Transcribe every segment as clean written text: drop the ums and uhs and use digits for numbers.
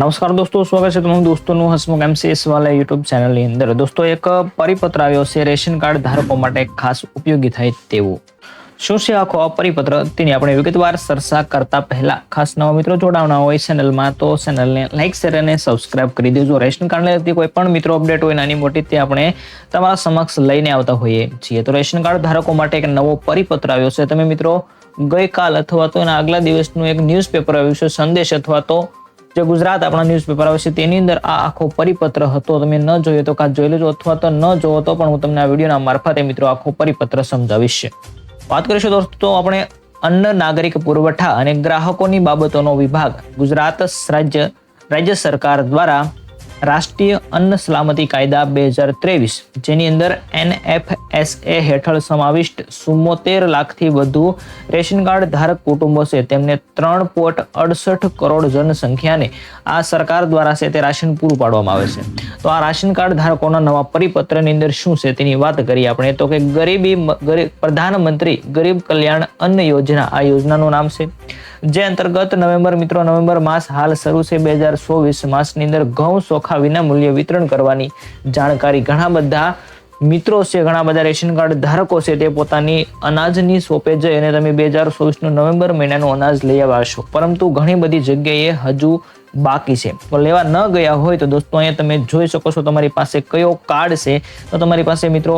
नमस्कार दोस्तों, स्वागत है તમામ દોસ્તોનું હસમુખ એમસીએસ વાલા યુટ્યુબ ચેનલની અંદર। દોસ્તો એક પરિપત્ર આવ્યો છે રેશન કાર્ડ ધારકો માટે ખાસ ઉપયોગી થાય તેવું। શું છે આખો આ પરિપત્ર તેની આપણે વિગતવાર ચર્ચા કરતા પહેલા ખાસ નવા મિત્રો જોડાવના હોય ચેનલમાં તો ચેનલને લાઈક શેર અને સબસ્ક્રાઇબ કરી દેજો। રેશન કાર્ડને લગતી કોઈ પણ મિત્રો અપડેટ હોય નાની મોટી તે આપણે તમારા સમક્ષ લઈને આવતા હોઈએ છીએ। તો રેશન કાર્ડ ધારકો માટે એક નવો પરિપત્ર આવ્યો છે। તમે મિત્રો ગઈકાલ અથવા તો એના આગલા દિવસનું એક ન્યૂઝપેપર આવ્યું છે સંદેશ અથવા તો જે ગુજરાત આપણા ન્યૂઝપેપર આવે છે તેની અંદર આ આખો પરિપત્ર હતો। તમે ન જોયો તો કાં જોઈ લેજો અથવા તો ન જોવો તો પણ હું તમને આ વિડીયોના મારફતે મિત્રો આખો પરિપત્ર સમજાવીશ। વાત કરીશું દોસ્તો આપણે અન્ન નાગરિક પુરવઠા અને ગ્રાહકોની બાબતોનો વિભાગ ગુજરાત રાજ્ય સરકાર દ્વારા રાષ્ટ્રીય અન્ન સલામતી કાયદા 2023 જેની અંદર NFSA હેઠળ સમાવિષ્ટ 74 લાખથી વધુ રેશન કાર્ડ ધારક કુટુંબો છે તેમને 3.68 કરોડ જનસંખ્યાને આ સરકાર દ્વારા છે તે રાશન પૂરું પાડવામાં આવે છે। તો આ રાશન કાર્ડ ધારકોના નવા પરિપત્રની અંદર શું છે તેની વાત કરીએ આપણે તો કે પ્રધાનમંત્રી ગરીબ કલ્યાણ અન્ન યોજના આ યોજનાનું નામ છે જે અંતર્ગત નવેમ્બર માસ હાલ શરૂ છે। 2024 માસની અંદર ઘઉં ચોખા વિના મૂલ્ય વિતરણ કરવાની જાણકારી ઘણા બધા મિત્રો છે ઘણા બધા રેશન કાર્ડ ધારકો છે તે પોતાની અનાજની શોપે જઈ અને તમે 2024 નું નવેમ્બર મહિનાનું અનાજ લઈ આવશો, પરંતુ ઘણી બધી જગ્યાએ હજુ બાકી છે। તો લેવા ન ગયા હોય તો દોસ્તો અહીંયા તમે જોઈ શકો છો તમારી પાસે કયો કાર્ડ છે। તો તમારી પાસે મિત્રો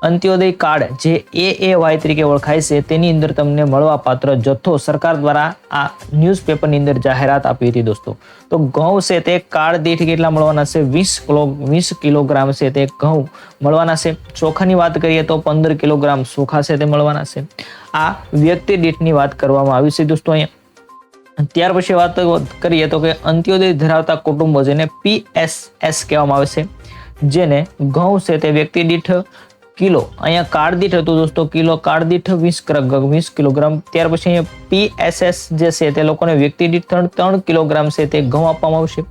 અંત્યોદય કાર્ડ જે AAY તરીકે ઓળખાય છે તેની અંદર તમને મળવા પાત્ર જથ્થો સરકાર દ્વારા આ ન્યૂઝપેપરની અંદર જાહેરાત આપી હતી દોસ્તો। તો ઘઉં છે તે કાર્ડ દીઠ કેટલા મળવાના છે 20 કિલોગ્રામ છે તે ઘઉં મળવાના છે। ચોખાની વાત કરીએ તો 15 કિલોગ્રામ ચોખા છે તે મળવાના છે। આ વ્યક્તિ દીઠની વાત કરવામાં આવી છે દોસ્તો અહીંયા। ત્યાર પછી વાત કરીએ તો કે અંત્યોદય ધરાવતા કુટુંબો જેને PSS કહેવામાં આવે છે જેને ઘઉં છે તે વ્યક્તિ દીઠ કિલો અહીંયા કાર્ડ દીઠ હતું દોસ્તો કિલો કાર્ડ દીઠ 20 કિલોગ્રામ। ત્યાર પછી અહીંયા PSS જે છે તે લોકોને વ્યક્તિ દીઠ 3 કિલોગ્રામ છે તે ઘઉં આપવામાં આવશે।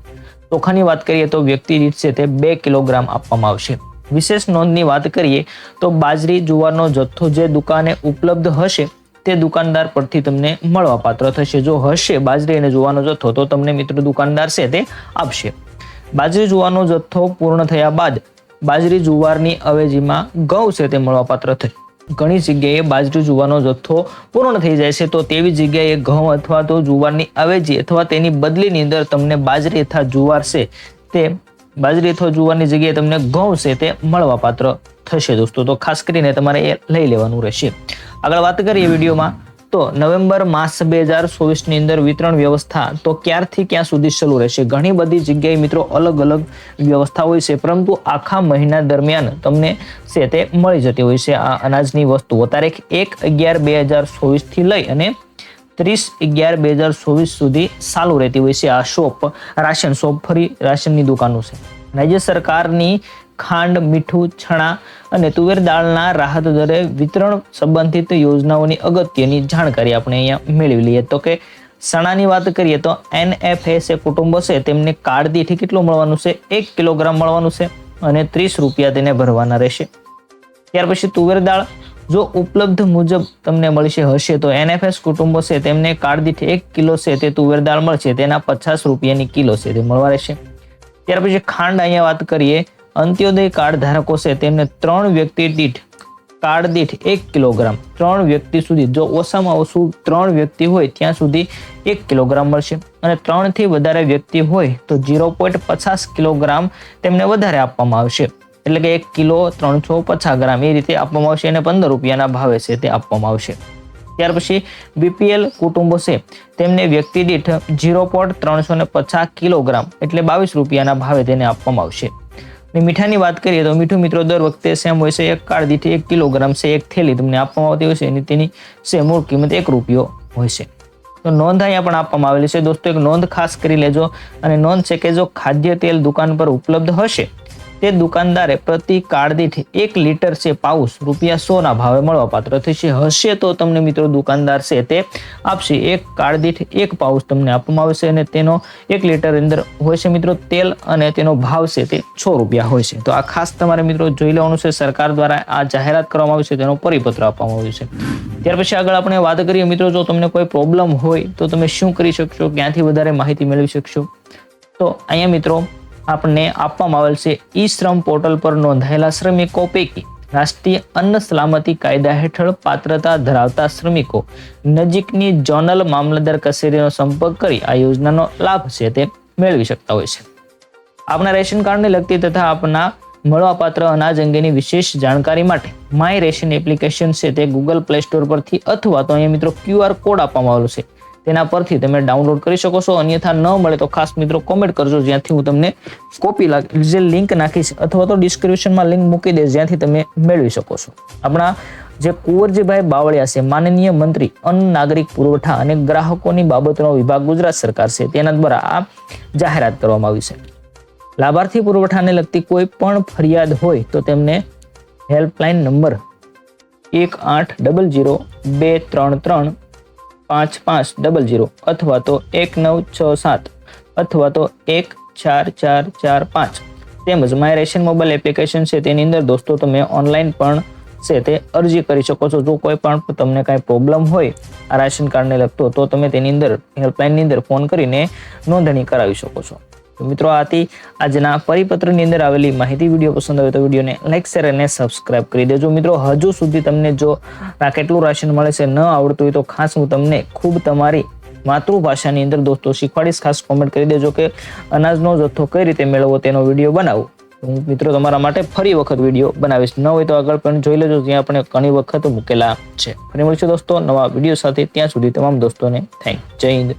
ચોખાની વાત કરીએ તો વ્યક્તિ દીઠ છે તે 2 કિલોગ્રામ આપવામાં આવશે। વિશેષ નોંધની વાત કરીએ તો બાજરી જુવારનો જથ્થો જે દુકાને ઉપલબ્ધ હશે તે દુકાનદાર પરથી તમને મળવા પાત્ર થશે। જો હશે બાજરી અને જુવારનો જથ્થો તો તમને મિત્રો દુકાનદાર છે તે આપશે। બાજરી જુવારનો જથ્થો પૂર્ણ થયા બાદ બાજરી જુવારની અવેજીમાં ઘઉં છે તે મળવાપાત્ર થશે। ઘણી જગ્યાએ બાજરી જુવારનો જથ્થો પૂર્ણ થઈ જાય છે તો તેવી જગ્યાએ ઘઉં અથવા તો જુવારની અવેજી અથવા તેની બદલીની અંદર તમને બાજરી અથવા જુવાર છે તે બાજરી અથવા જુવારની જગ્યાએ તમને ઘઉં છે તે મળવાપાત્ર થશે દોસ્તો। તો ખાસ કરીને તમારે એ લઈ લેવાનું રહેશે। આગળ વાત કરીએ વિડીયોમાં તો નવેમ્બર માસ 2024 ની અંદર વિતરણ વ્યવસ્થા તો ક્યારથી ક્યાં સુધી ચાલુ રહેશે। ઘણી બધી જગ્યાએ મિત્રો અલગ અલગ વ્યવસ્થા હોય છે, પરંતુ આખા મહિના દરમિયાન તમને છે તે મળી જતી હોય છે આ અનાજની વસ્તુઓ। તારીખ 1/11/2024 થી લઈ અને 30/11/2024 સુધી ચાલુ રહેતી હોય છે આ શોપ રાશન શોપ ફરી રાશનની દુકાનો છે। રાજ્ય સરકારની ખાંડ મીઠું છણા અને તુવેર દાળના રાહત દરે વિતરણ સંબંધિત યોજનાઓની અગત્યની જાણકારી આપણે અહીંયા મેળવી લઈએ તો કે ચણાની વાત કરીએ તો NFSA કુટુંબો છે તેમને કાર્ડ દીઠ કેટલું મળવાનું છે 1 કિલોગ્રામ મળવાનું છે અને 30 રૂપિયા તેને ભરવાના રહેશે। ત્યાર પછી તુવેર દાળ જો ઉપલબ્ધ મુજબ તમને મળશે હશે તો NFS કુટુંબો છે તેમને કાર્ડ દીઠ 1 કિલો છે તે તુવેર દાળ મળશે તેના 50 રૂપિયાની કિલો છે તે મળવા રહેશે। ત્યાર પછી ખાંડ અહીંયા વાત કરીએ અંત્યોદય કાર્ડ ધારકો છે તેમને 3 વ્યક્તિ દીઠ કાર્ડ દીઠ 1 કિલોગ્રામ 3 વ્યક્તિ સુધી જો ઓછામાં ઓછું 3 વ્યક્તિ હોય ત્યાં સુધી 1 કિલોગ્રામ મળશે અને 3 થી વધારે વ્યક્તિ હોય તો 0.50 કિલોગ્રામ તેમને વધારે આપવામાં આવશે। એટલે કે 1 કિલો 350 ગ્રામ એ રીતે આપવામાં આવશે અને 15 રૂપિયાના ભાવે છે તે આપવામાં આવશે। ત્યાર પછી BPL કુટુંબો છે તેમને વ્યક્તિ દીઠ 0.350 કિલોગ્રામ એટલે 22 રૂપિયાના ભાવે તેને આપવામાં આવશે। મીઠાની વાત કરીએ તો મીઠું મિત્રો દર વખતે સેમ હોય છે। એક કાર્ડ દીઠ 1 કિલોગ્રામ છે એક થેલી તમને આપવામાં આવતી હોય છે અને તેની છે મૂળ કિંમત 1 રૂપિયો હોય છે। તો નોંધ અહીંયા પણ આપવામાં આવેલી છે દોસ્તો, એક નોંધ ખાસ કરી લેજો અને નોંધ છે કે જો ખાદ્ય તેલ દુકાન પર ઉપલબ્ધ હશે તે દુકાનદારે પ્રતિ કાર્ડ દીઠ 1 લીટર છે પાઉચ ₹100 ના ભાવે મળવાપાત્ર થશે। હશે તો તમને મિત્રો દુકાનદાર છે તે આપશે। એક કાર્ડ દીઠ 1 પાઉચ તમને આપવામાં આવશે અને તેનો 1 લીટર અંદર હોય છે મિત્રો તેલ અને તેનો ભાવ છે તે ₹100 હોય છે। તો આ ખાસ તમારે મિત્રો જોઈ લેવાનું છે। સરકાર દ્વારા આ જાહેરાત કરવામાં આવી છે તેનો પરિપત્ર આપવામાં આવ્યો છે। ત્યાર પછી આગળ આપણે વાત કરીએ મિત્રો, જો તમને કોઈ પ્રોબ્લેમ હોય તો તમે શું કરી શકશો, ક્યાંથી વધારે માહિતી મેળવી શકશો। તો અહીંયા મિત્રો આપણને આપવામાં આવેલ છે ઈ શ્રમ પોર્ટલ પર નોંધાયેલા શ્રમિકો પૈકી રાષ્ટ્રીય અન્ન સલામતી કાયદા હેઠળ પાત્રતા ધરાવતા શ્રમિકો નજીકની ઝોનલ મામલતદાર કચેરીનો સંપર્ક કરી આ યોજનાનો લાભ છે તે મેળવી શકતા હોય છે. આપના રેશન કાર્ડને લગતી તથા આપના મળવાપાત્ર અનાજ અંગેની વિશેષ જાણકારી માટે માય રેશન એપ્લિકેશન છે તે ગૂગલ પ્લે સ્ટોર પરથી અથવા તો અહીંયા મિત્રો QR કોડ આપવામાં આવેલો છે તેના પરથી તમે ડાઉનલોડ કરી શકો છો. અન્યથા ન મળે તો ખાસ મિત્રો કોમેન્ટ કરજો, જ્યાંથી હું તમને કોપી જે લિંક નાખીશ અથવા તો ડિસ્ક્રિપ્શનમાં લિંક મૂકી દઈશ, જ્યાંથી તમે મેળવી શકો છો. આપણા જે કુંવરજીભાઈ બાવળિયા છે, માનનીય મંત્રી અન્ન નાગરિક પુરવઠા અને ગ્રાહકોની બાબતોનો વિભાગ ગુજરાત સરકાર છે, તેના દ્વારા આ જાહેરાત કરવામાં આવી છે. લાભાર્થી પુરવઠાને લગતી કોઈ પણ ફરિયાદ હોય તો તેમને હેલ્પલાઇન નંબર 180023355500 અથવા તો 1967 અથવા તો 14445 તેમજ માય રેશન મોબાઈલ એપ્લિકેશન છે તેની અંદર દોસ્તો તમે ઓનલાઈન પણ છે તે અરજી કરી શકો છો. જો કોઈ પણ તમને કાંઈ પ્રોબ્લેમ હોય આ રાશન કાર્ડને લગતો તો તમે તેની અંદર હેલ્પલાઇનની અંદર ફોન કરીને નોંધણી કરાવી શકો છો. તો મિત્રો આ હતી આજના પરિપત્રની અંદર આવેલી માહિતી. વિડીયો પસંદ આવે તો વિડીયોને લાઈક, શેર અને સબસ્ક્રાઇબ કરી દેજો. મિત્રો હજુ સુધી તમને જો કેટલું રાશન મળે છે ન આવડતું હોય તો ખાસ હું તમને ખૂબ તમારી માતૃભાષાની અંદર દોસ્તો શીખવાડીશ. ખાસ કોમેન્ટ કરી દેજો કે અનાજનો જથ્થો કઈ રીતે મેળવવો તેનો વિડીયો બનાવું. હું મિત્રો તમારા માટે ફરી વખત વિડીયો બનાવીશ. ન હોય તો આગળ પણ જોઈ લેજો, જ્યાં આપણે ઘણી વખત મૂકેલા છે. ફરી મળીશું દોસ્તો નવા વિડીયો સાથે. ત્યાં સુધી તમામ દોસ્તોને થેન્ક. જય હિન્દ.